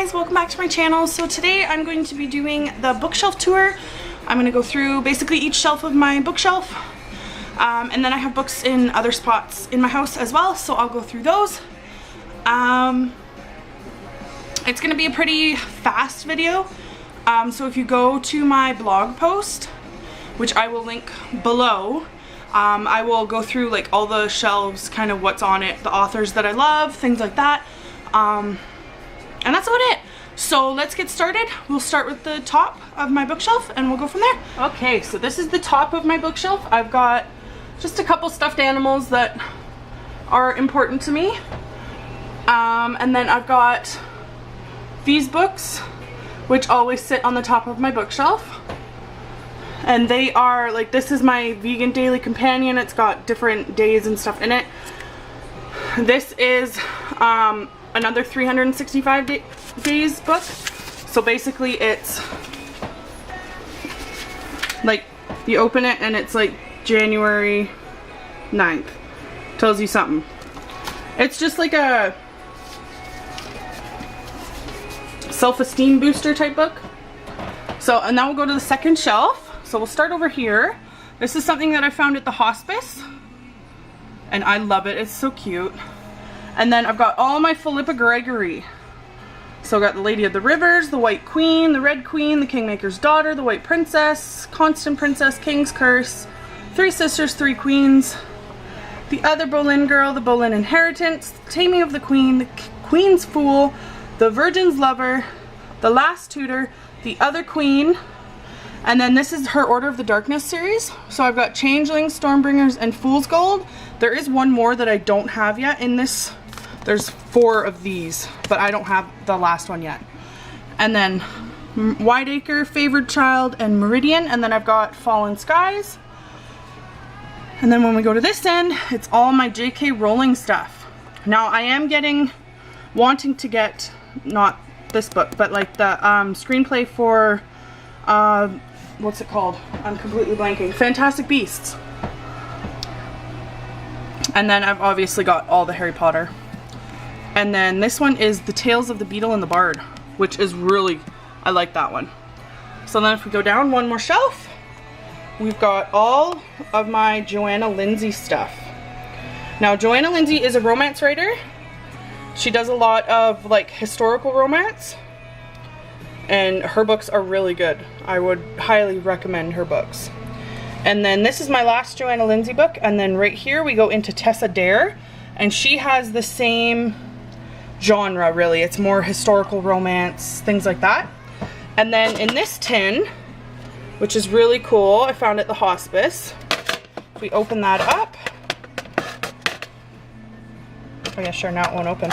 guys, welcome back to my channel. So today I'm going to be doing the bookshelf tour. I'm going to go through basically each shelf of my bookshelf, and then I have books in other spots in my house as well, so I'll go through those. It's going to be a pretty fast video, so if you go to my blog post, which I will link below, I will go through like all the shelves, kind of what's on it, the authors that I love, things like that. And that's about it. So let's get started. We'll start with the top of my bookshelf and we'll go from there. Okay, so this is the top of my bookshelf. I've got just a couple stuffed animals that are important to me. And then I've got these books, which always sit on the top of my bookshelf. And they are like, this is my vegan daily companion. It's got different days and stuff in it. This is another 365 days book. So basically it's like you open it and it's like January 9th. Tells you something. It's just like a self-esteem booster type book. So, and now we'll go to the second shelf. So we'll start over here. This is something that I found at the hospice and I love it. It's so cute. And then I've got all my Philippa Gregory. So I've got the Lady of the Rivers, the White Queen, the Red Queen, the Kingmaker's Daughter, the White Princess, Constant Princess, King's Curse, Three Sisters, Three Queens, the Other Boleyn Girl, the Boleyn Inheritance, the Taming of the Queen, the Queen's Fool, the Virgin's Lover, the Last Tutor, the Other Queen, and then this is her Order of the Darkness series. So I've got Changelings, Stormbringers, and Fool's Gold. There is one more that I don't have yet in this. There's 4 of these, but I don't have the last one yet. And then Whiteacre, Favored Child, and Meridian. And then I've got Fallen Skies. And then when we go to this end, it's all my J.K. Rowling stuff. Now I am wanting to get, not this book, but like the screenplay for, what's it called? I'm completely blanking. Fantastic Beasts. And then I've obviously got all the Harry Potter. And then this one is The Tales of the Beetle and the Bard, which is really, I like that one. So then if we go down one more shelf, we've got all of my Joanna Lindsey stuff. Now Joanna Lindsey is a romance writer. She does a lot of like historical romance. And her books are really good. I would highly recommend her books. And then this is my last Joanna Lindsey book. And then right here we go into Tessa Dare. And she has the same genre, really. It's more historical romance, things like that. And then in this tin, which is really cool, I found at the hospice. If we open that up. Oh yeah, sure, now it won't open.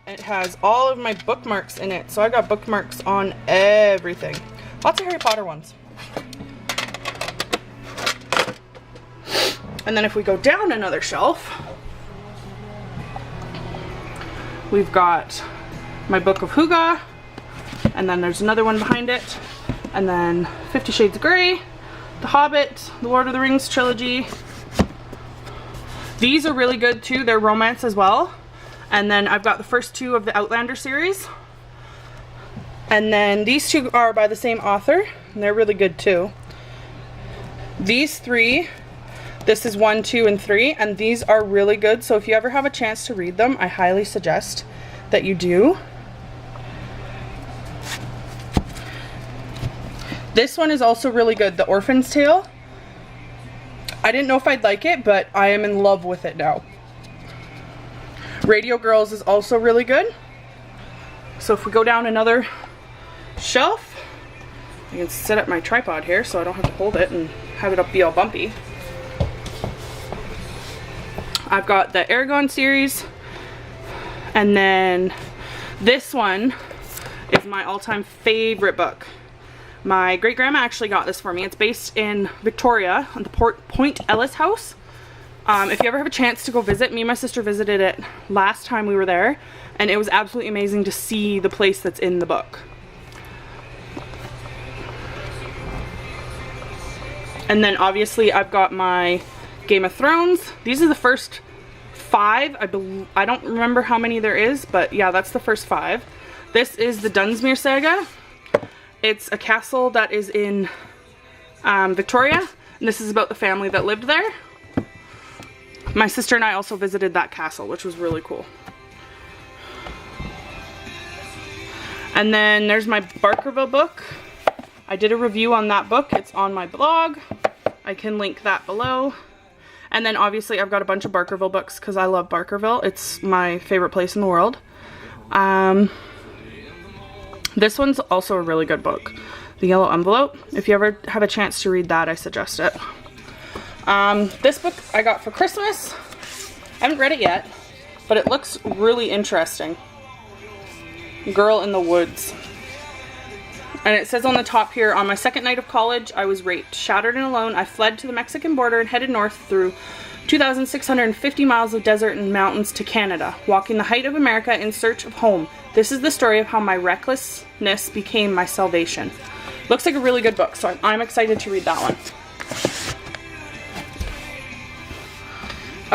It has all of my bookmarks in it. So I got bookmarks on everything. Lots of Harry Potter ones. And then if we go down another shelf, we've got my Book of Huga, and then there's another one behind it, and then 50 Shades of Grey, The Hobbit, The Lord of the Rings trilogy. These are really good too. They're romance as well. And then I've got the first 2 of the Outlander series. And then these 2 are by the same author, and they're really good too. These 3, this is 1, 2, and 3, and these are really good. So if you ever have a chance to read them, I highly suggest that you do. This one is also really good, The Orphan's Tale. I didn't know if I'd like it, but I am in love with it now. Radio Girls is also really good. So if we go down another shelf, I can set up my tripod here so I don't have to hold it and have it be all bumpy. I've got the Eragon series, and then this one is my all-time favorite book. My great-grandma actually got this for me. It's based in Victoria on the Point Ellis House. If you ever have a chance to go visit, me and my sister visited it last time we were there, and it was absolutely amazing to see the place that's in the book. And then obviously I've got my Game of Thrones. These are the first 5. I don't remember how many there is, but yeah, that's the first 5. This is the Dunsmuir Saga. It's a castle that is in Victoria, and this is about the family that lived there. My sister and I also visited that castle, which was really cool. And then there's my Barkerville book. I did a review on that book. It's on my blog. I can link that below. And then obviously I've got a bunch of Barkerville books because I love Barkerville. It's my favorite place in the world. This one's also a really good book. The Yellow Envelope. If you ever have a chance to read that, I suggest it. This book I got for Christmas. I haven't read it yet, but it looks really interesting. Girl in the Woods. And it says on the top here, on my second night of college, I was raped. Shattered and alone, I fled to the Mexican border and headed north through 2,650 miles of desert and mountains to Canada, walking the height of America in search of home. This is the story of how my recklessness became my salvation. Looks like a really good book, so I'm excited to read that one.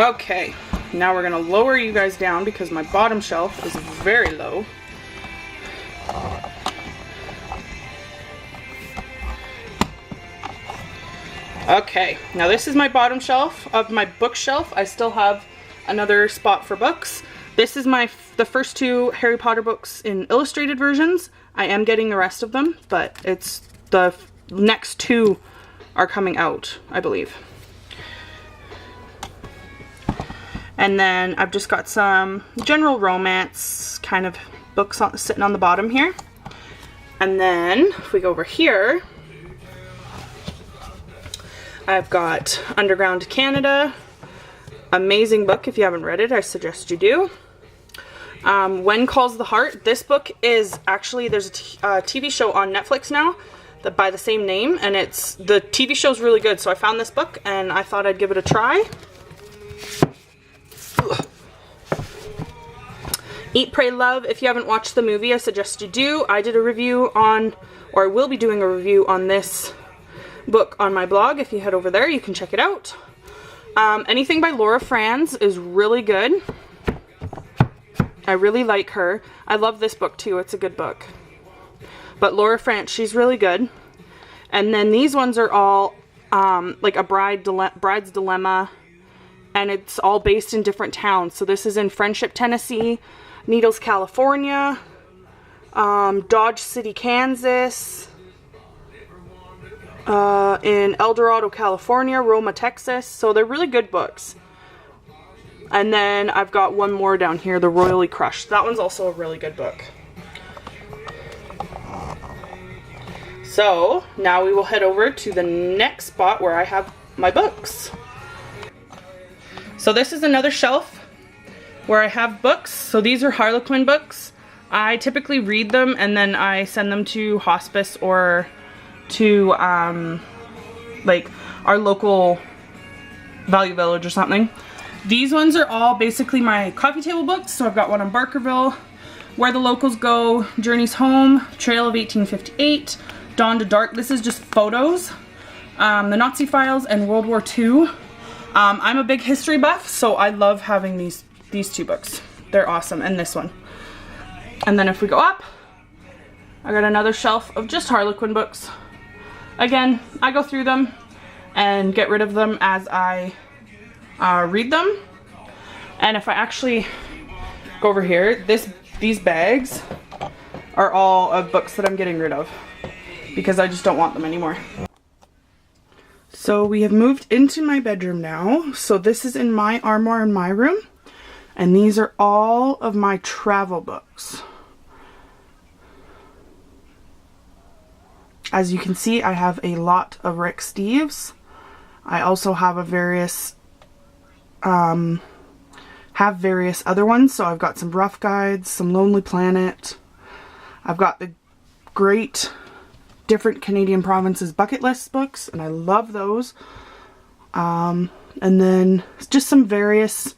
Okay, now we're gonna lower you guys down because my bottom shelf is very low. Okay, now this is my bottom shelf of my bookshelf. I still have another spot for books. This is the first 2 Harry Potter books in illustrated versions. I am getting the rest of them, but it's the next 2 are coming out, I believe. And then I've just got some general romance kind of books sitting on the bottom here. And then if we go over here, I've got Underground Canada. Amazing book. If you haven't read it, I suggest you do. When Calls the Heart. This book is actually, there's a TV show on Netflix now that by the same name, and the TV show's really good, so I found this book and I thought I'd give it a try. Ugh. Eat, Pray, Love. If you haven't watched the movie, I suggest you do. I did a review on, or I will be doing a review on this book on my blog. If you head over there, you can check it out. Anything by Laura Franz is really good. I really like her. I love this book too. It's a good book. But Laura Franz, she's really good. And then these ones are all like a Bride's Dilemma, and it's all based in different towns. So this is in Friendship, Tennessee, Needles, California, Dodge City, Kansas, in El Dorado, California, Roma, Texas. So they're really good books. And then I've got one more down here, The Royally Crushed. That one's also a really good book. So now we will head over to the next spot where I have my books. So this is another shelf where I have books. So these are Harlequin books. I typically read them and then I send them to hospice or to like our local Value Village or something. These ones are all basically my coffee table books. So I've got one on Barkerville, Where the Locals Go, Journeys Home, Trail of 1858, Dawn to Dark. This is just photos, the Nazi Files, and World War II. I'm a big history buff, so I love having these 2 books. They're awesome, and this one. And then if we go up, I got another shelf of just Harlequin books. Again, I go through them and get rid of them as I read them. And if I actually go over here, these bags are all of books that I'm getting rid of because I just don't want them anymore. So we have moved into my bedroom now. So this is in my armoire in my room, and these are all of my travel books. As you can see, I have a lot of Rick Steves. I also have various other ones. So I've got some Rough Guides, some Lonely Planet. I've got the great different Canadian provinces bucket list books, and I love those. And then just some various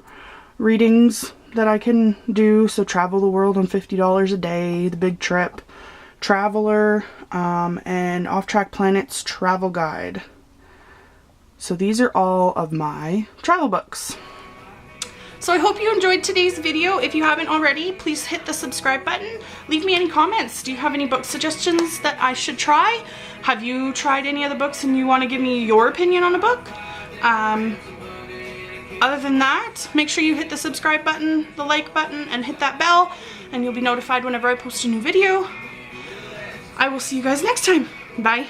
readings that I can do. So Travel the World on $50 a Day, The Big Trip, Traveler, and Off Track Planet's Travel Guide. So these are all of my travel books. So I hope you enjoyed today's video. If you haven't already, please hit the subscribe button. Leave me any comments. Do you have any book suggestions that I should try? Have you tried any of the books and you want to give me your opinion on a book? Other than that, make sure you hit the subscribe button, the like button, and hit that bell, and you'll be notified whenever I post a new video. I will see you guys next time. Bye.